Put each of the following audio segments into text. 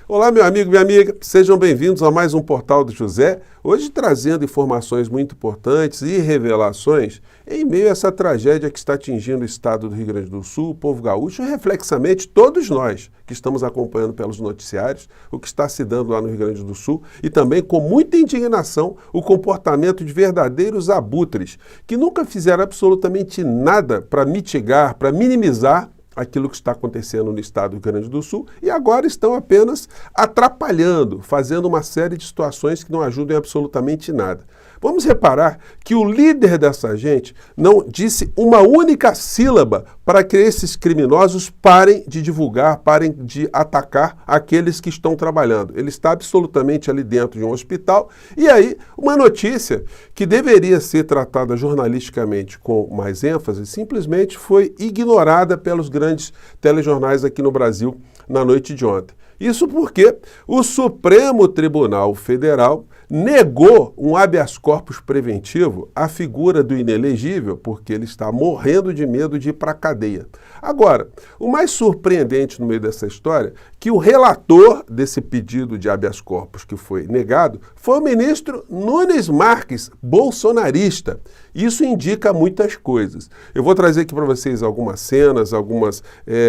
Olá, meu amigo, minha amiga, sejam bem-vindos a mais um Portal do José, hoje trazendo informações muito importantes e revelações em meio a essa tragédia que está atingindo o estado do Rio Grande do Sul, o povo gaúcho e, reflexamente, todos nós que estamos acompanhando pelos noticiários o que está se dando lá no Rio Grande do Sul e também com muita indignação o comportamento de verdadeiros abutres que nunca fizeram absolutamente nada para mitigar, para minimizar aquilo que está acontecendo no estado do Rio Grande do Sul e agora estão apenas atrapalhando, fazendo uma série de situações que não ajudam em absolutamente nada. Vamos reparar que o líder dessa gente não disse uma única sílaba para que esses criminosos parem de divulgar, parem de atacar aqueles que estão trabalhando. Ele está absolutamente ali dentro de um hospital e aí uma notícia que deveria ser tratada jornalisticamente com mais ênfase simplesmente foi ignorada pelos grandes telejornais aqui no Brasil na noite de ontem. Isso porque o Supremo Tribunal Federal negou um habeas corpus preventivo à figura do inelegível, porque ele está morrendo de medo de ir para a cadeia. Agora, o mais surpreendente no meio dessa história é que o relator desse pedido de habeas corpus que foi negado foi o ministro Nunes Marques, bolsonarista. Isso indica muitas coisas. Eu vou trazer aqui para vocês algumas cenas, algumas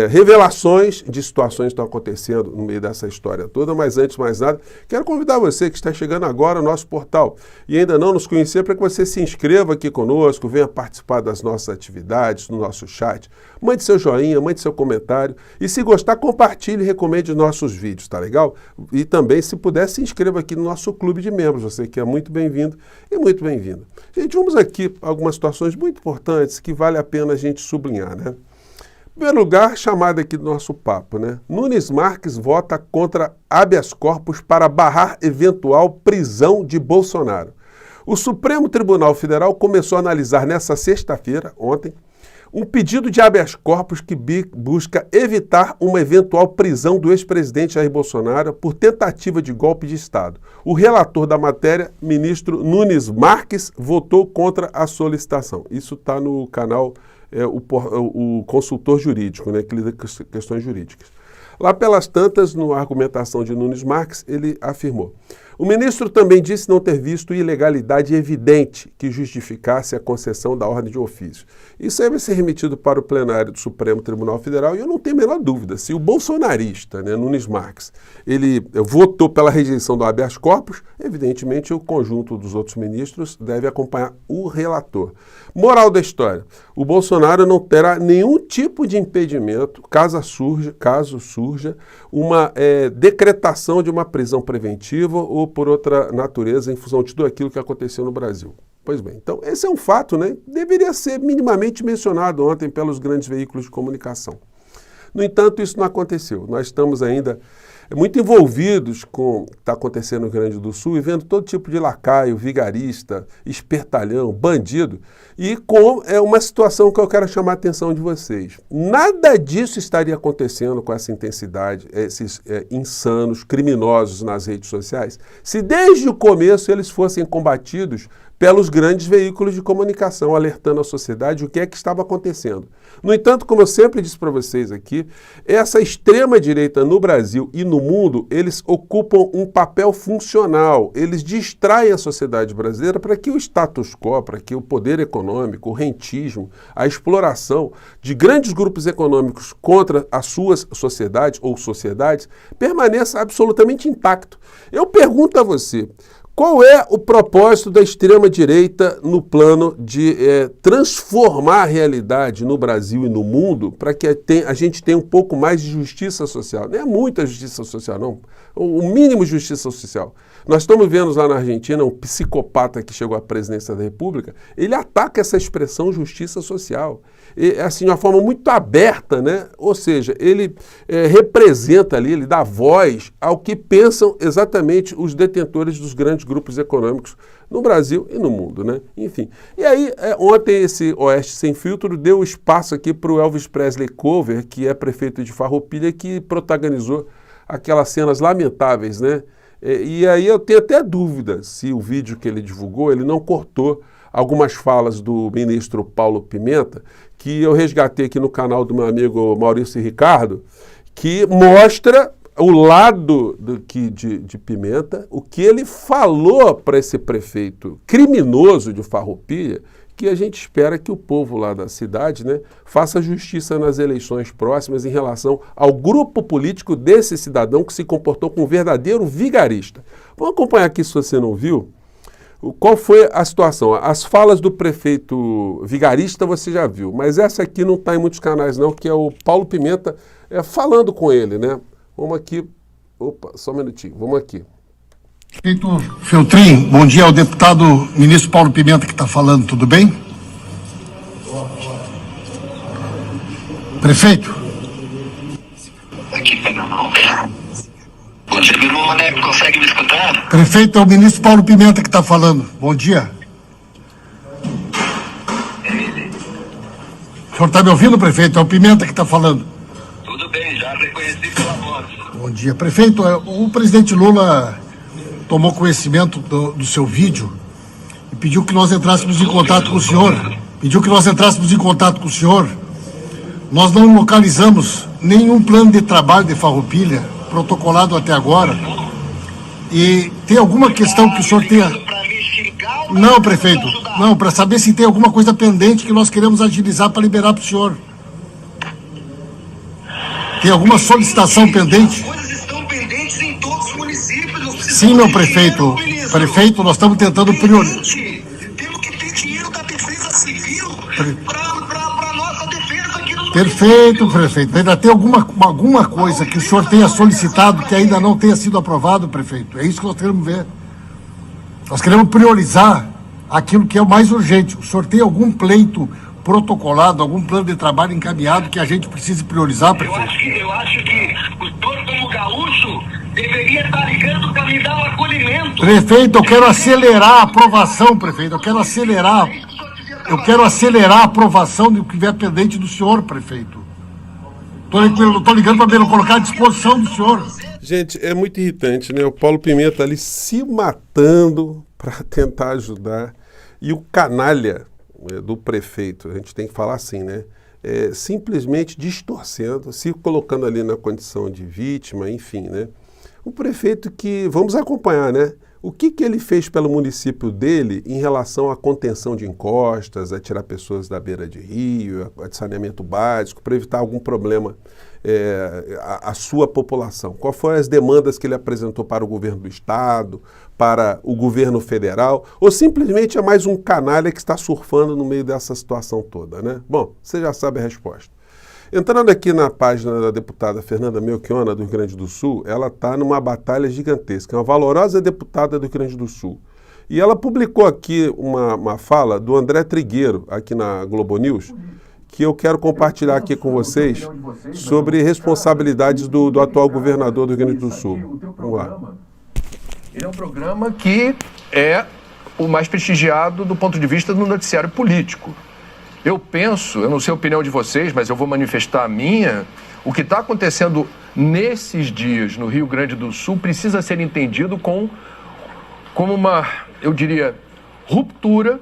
revelações de situações que estão acontecendo no meio dessa história toda, mas antes de mais nada, quero convidar você que está chegando agora ao nosso portal e ainda não nos conhecer para que você se inscreva aqui conosco, venha participar das nossas atividades, no nosso chat, mande seu joinha, mande seu comentário e se gostar, compartilhe e recomende os nossos vídeos, tá legal? E também, se puder, se inscreva aqui no nosso clube de membros, você que é muito bem-vindo e muito bem-vinda. Gente, vamos aqui a algumas situações muito importantes que vale a pena a gente sublinhar, né? Em primeiro lugar, chamada aqui do nosso papo, né? Nunes Marques vota contra habeas corpus para barrar eventual prisão de Bolsonaro. O Supremo Tribunal Federal começou a analisar nessa sexta-feira, ontem, um pedido de habeas corpus que busca evitar uma eventual prisão do ex-presidente Jair Bolsonaro por tentativa de golpe de Estado. O relator da matéria, ministro Nunes Marques, votou contra a solicitação. Isso está no canal o consultor jurídico, né, que lida com questões jurídicas. Lá pelas tantas, na argumentação de Nunes Marques, ele afirmou: o ministro também disse não ter visto ilegalidade evidente que justificasse a concessão da ordem de ofício. Isso aí vai ser remetido para o plenário do Supremo Tribunal Federal e eu não tenho a menor dúvida, se o bolsonarista, né, Nunes Marques, ele votou pela rejeição do habeas corpus, evidentemente o conjunto dos outros ministros deve acompanhar o relator. Moral da história: o Bolsonaro não terá nenhum tipo de impedimento caso surja uma decretação de uma prisão preventiva ou por outra natureza em função de tudo aquilo que aconteceu no Brasil. Pois bem, então esse é um fato, né? Deveria ser minimamente mencionado ontem pelos grandes veículos de comunicação. No entanto, isso não aconteceu. Nós estamos ainda muito envolvidos com o que está acontecendo no Rio Grande do Sul e vendo todo tipo de lacaio, vigarista, espertalhão, bandido e com uma situação que eu quero chamar a atenção de vocês. Nada disso estaria acontecendo com essa intensidade, esses insanos, criminosos nas redes sociais, se desde o começo eles fossem combatidos pelos grandes veículos de comunicação, alertando a sociedade o que é que estava acontecendo. No entanto, como eu sempre disse para vocês aqui, essa extrema-direita no Brasil e no mundo, eles ocupam um papel funcional, eles distraem a sociedade brasileira para que o status quo, para que o poder econômico, o rentismo, a exploração de grandes grupos econômicos contra as suas sociedades ou sociedades permaneça absolutamente intacto. Eu pergunto a você, qual é o propósito da extrema-direita no plano de transformar a realidade no Brasil e no mundo para que a gente tenha um pouco mais de justiça social? Não é muita justiça social, não. O mínimo de justiça social. Nós estamos vendo lá na Argentina um psicopata que chegou à presidência da República, ele ataca essa expressão justiça social. E, assim, de uma forma muito aberta, né? Ou seja, ele representa ali, ele dá voz ao que pensam exatamente os detentores dos grandes grupos econômicos no Brasil e no mundo, né? Enfim. E aí, ontem esse Oeste Sem Filtro deu espaço aqui para o Elvis Presley Cover, que é prefeito de Farroupilha, que protagonizou aquelas cenas lamentáveis, né? E aí eu tenho até dúvida se o vídeo que ele divulgou, ele não cortou algumas falas do ministro Paulo Pimenta, que eu resgatei aqui no canal do meu amigo Maurício Ricardo, que mostra o lado de Pimenta, o que ele falou para esse prefeito criminoso de Farroupilha, que a gente espera que o povo lá da cidade, né, faça justiça nas eleições próximas em relação ao grupo político desse cidadão que se comportou como um verdadeiro vigarista. Vamos acompanhar aqui, se você não viu, qual foi a situação. As falas do prefeito vigarista você já viu, mas essa aqui não está em muitos canais não, que é o Paulo Pimenta falando com ele, né? Vamos aqui, opa, só um minutinho, vamos aqui. Prefeito Feltrin, bom dia ao deputado ministro Paulo Pimenta que está falando, tudo bem? Prefeito? Aqui, Fernando. Você me né? Consegue me escutar? Prefeito, é o ministro Paulo Pimenta que está falando, bom dia. O senhor está me ouvindo, prefeito? É o Pimenta que está falando. Tudo bem, já reconheci pela voz. Bom dia. Prefeito, o presidente Lula tomou conhecimento do seu vídeo e pediu que nós entrássemos em contato com o senhor. Nós não localizamos nenhum plano de trabalho de Farroupilha protocolado até agora. E tem alguma questão que o senhor tenha... Não, prefeito. Não, para saber se tem alguma coisa pendente que nós queremos agilizar para liberar para o senhor. Tem alguma solicitação pendente? Sim, meu prefeito. Prefeito, nós estamos tentando priorizar. Temos que ter dinheiro da defesa civil para nossa defesa aqui no... Perfeito, prefeito. Ainda tem alguma coisa que o senhor tenha solicitado que ainda não tenha sido aprovado, prefeito? É isso que nós queremos ver. Nós queremos priorizar aquilo que é o mais urgente. O senhor tem algum pleito protocolado, algum plano de trabalho encaminhado que a gente precise priorizar, prefeito? Eu acho que o senhor, como gaúcho, deveria estar ligando para me dar um acolhimento. Prefeito, eu quero acelerar a aprovação, prefeito. Eu quero acelerar a aprovação do que vier pendente do senhor, prefeito. Estou ligando para me colocar à disposição do senhor. Gente, é muito irritante, né? O Paulo Pimenta ali se matando para tentar ajudar. E o canalha do prefeito, a gente tem que falar assim, né? Simplesmente distorcendo, se colocando ali na condição de vítima, enfim, né? O prefeito que, vamos acompanhar, né? O que ele fez pelo município dele em relação à contenção de encostas, a tirar pessoas da beira de rio, a saneamento básico, para evitar algum problema à sua população? Quais foram as demandas que ele apresentou para o governo do estado, para o governo federal? Ou simplesmente é mais um canalha que está surfando no meio dessa situação toda, né? Bom, você já sabe a resposta. Entrando aqui na página da deputada Fernanda Melchiona, do Rio Grande do Sul, ela está numa batalha gigantesca, é uma valorosa deputada do Rio Grande do Sul. E ela publicou aqui uma fala do André Trigueiro, aqui na Globo News, que eu quero compartilhar aqui com vocês sobre responsabilidades do atual governador do Rio Grande do Sul. Vamos lá. Ele é um programa que é o mais prestigiado do ponto de vista do noticiário político. Eu penso, eu não sei a opinião de vocês, mas eu vou manifestar a minha, o que está acontecendo nesses dias no Rio Grande do Sul precisa ser entendido como uma, eu diria, ruptura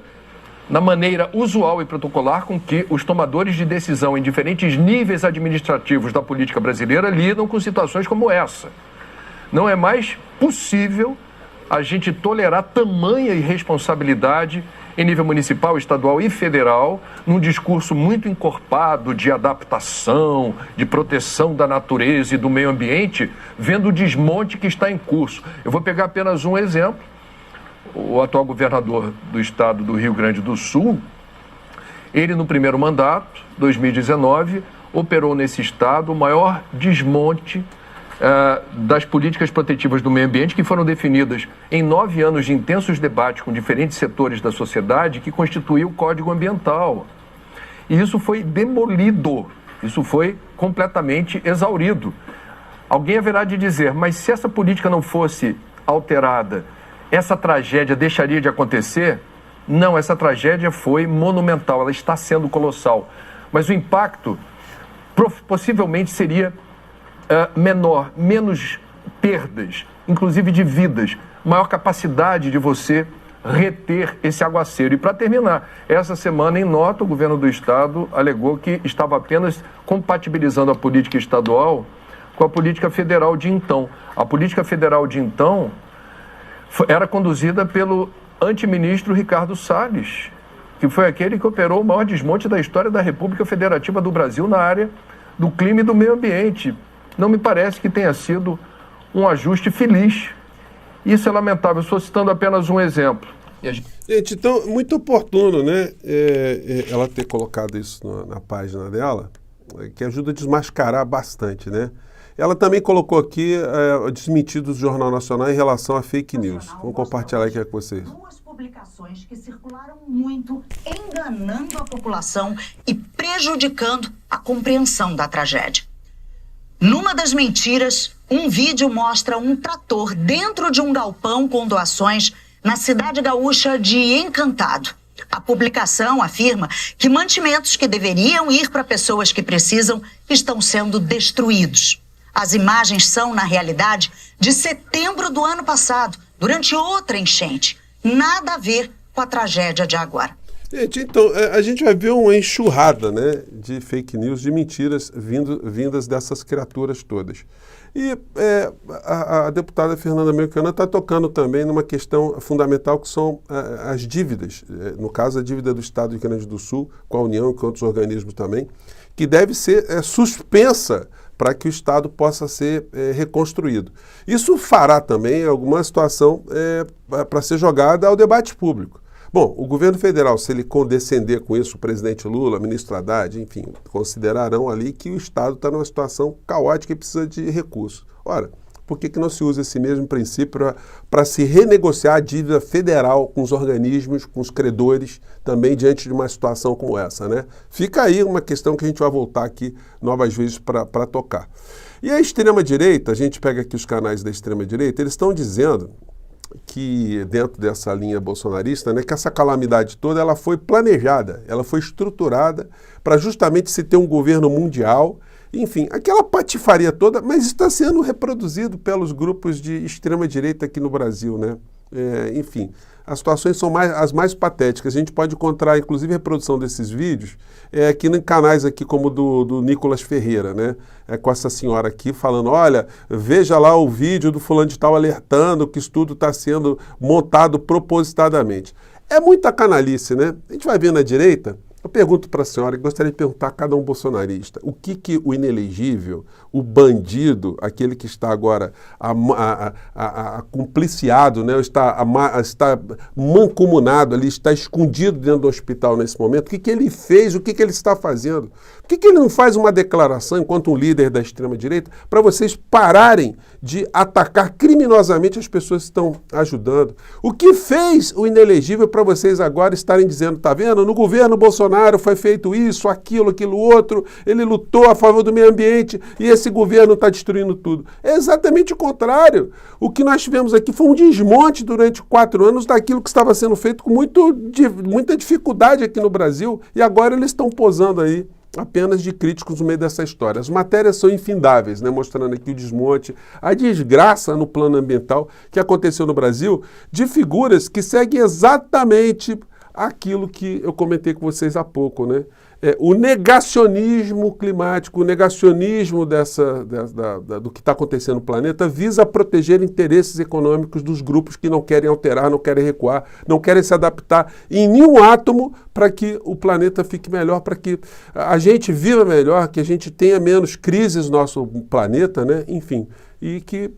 na maneira usual e protocolar com que os tomadores de decisão em diferentes níveis administrativos da política brasileira lidam com situações como essa. Não é mais possível a gente tolerar tamanha irresponsabilidade em nível municipal, estadual e federal, num discurso muito encorpado de adaptação, de proteção da natureza e do meio ambiente, vendo o desmonte que está em curso. Eu vou pegar apenas um exemplo. O atual governador do estado do Rio Grande do Sul, ele no primeiro mandato, 2019, operou nesse estado o maior desmonte das políticas protetivas do meio ambiente que foram definidas em 9 anos de intensos debates com diferentes setores da sociedade que constituiu o Código Ambiental. E isso foi demolido, isso foi completamente exaurido. Alguém haverá de dizer, mas se essa política não fosse alterada, essa tragédia deixaria de acontecer? Não, essa tragédia foi monumental, ela está sendo colossal. Mas o impacto possivelmente seria menor, menos perdas, inclusive de vidas, maior capacidade de você reter esse aguaceiro. E para terminar, essa semana em nota o governo do estado alegou que estava apenas compatibilizando a política estadual com a política federal de então. A política federal de então era conduzida pelo antiministro Ricardo Salles, que foi aquele que operou o maior desmonte da história da República Federativa do Brasil na área do clima e do meio ambiente. Não me parece que tenha sido um ajuste feliz. Isso é lamentável. Estou citando apenas um exemplo. Gente, então, muito oportuno, né, ela ter colocado isso na página dela, que ajuda a desmascarar bastante, né? Ela também colocou aqui desmentidos do Jornal Nacional em relação a fake news. Vamos compartilhar aqui com vocês. Duas publicações que circularam muito, enganando a população e prejudicando a compreensão da tragédia. Numa das mentiras, um vídeo mostra um trator dentro de um galpão com doações na cidade gaúcha de Encantado. A publicação afirma que mantimentos que deveriam ir para pessoas que precisam estão sendo destruídos. As imagens são, na realidade, de setembro do ano passado, durante outra enchente. Nada a ver com a tragédia de agora. Gente, então, a gente vai ver uma enxurrada, né, de fake news, de mentiras vindas dessas criaturas todas. E a deputada Fernanda Melchiona está tocando também numa questão fundamental, que são as dívidas, no caso a dívida do Estado do Rio Grande do Sul, com a União e com outros organismos também, que deve ser suspensa para que o Estado possa ser reconstruído. Isso fará também alguma situação para ser jogada ao debate público. Bom, o governo federal, se ele condescender com isso, o presidente Lula, o ministro Haddad, enfim, considerarão ali que o Estado está numa situação caótica e precisa de recursos. Ora, por que não se usa esse mesmo princípio para se renegociar a dívida federal com os organismos, com os credores, também diante de uma situação como essa, né? Fica aí uma questão que a gente vai voltar aqui novas vezes para tocar. E a extrema-direita, a gente pega aqui os canais da extrema-direita, eles estão dizendo que dentro dessa linha bolsonarista, né, que essa calamidade toda ela foi planejada, ela foi estruturada para justamente se ter um governo mundial, enfim, aquela patifaria toda, mas está sendo reproduzido pelos grupos de extrema-direita aqui no Brasil, né? Enfim, as situações são as mais patéticas. A gente pode encontrar, inclusive, a reprodução desses vídeos aqui em canais aqui como do Nicolas Ferreira, né? Com essa senhora aqui falando, olha, veja lá o vídeo do fulano de tal alertando que isso tudo está sendo montado propositadamente. É muita canalice, né? A gente vai ver na direita. Eu pergunto para a senhora, gostaria de perguntar a cada um bolsonarista, o que o inelegível, o bandido, aquele que está agora cumpliciado, né, está mancomunado ali, está escondido dentro do hospital nesse momento, o que ele fez, o que ele está fazendo? Por que ele não faz uma declaração, enquanto um líder da extrema-direita, para vocês pararem de atacar criminosamente as pessoas que estão ajudando? O que fez o inelegível para vocês agora estarem dizendo, tá vendo, no governo Bolsonaro foi feito isso, aquilo outro, ele lutou a favor do meio ambiente e esse governo está destruindo tudo. É exatamente o contrário. O que nós tivemos aqui foi um desmonte durante 4 anos daquilo que estava sendo feito com muita dificuldade aqui no Brasil e agora eles estão posando aí apenas de críticos no meio dessa história. As matérias são infindáveis, né, mostrando aqui o desmonte, a desgraça no plano ambiental que aconteceu no Brasil, de figuras que seguem exatamente aquilo que eu comentei com vocês há pouco, né? O negacionismo climático, o negacionismo do que está acontecendo no planeta visa proteger interesses econômicos dos grupos que não querem alterar, não querem recuar, não querem se adaptar em nenhum átomo para que o planeta fique melhor, para que a gente viva melhor, que a gente tenha menos crises no nosso planeta, né? Enfim, e que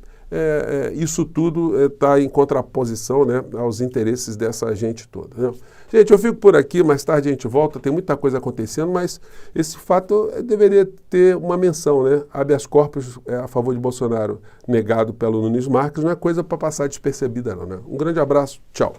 isso tudo está em contraposição, né, aos interesses dessa gente toda, né? Gente, eu fico por aqui, mais tarde a gente volta, tem muita coisa acontecendo, mas esse fato deveria ter uma menção, né? Habeas corpus a favor de Bolsonaro negado pelo Nunes Marques não é coisa para passar despercebida não, né? Um grande abraço, tchau.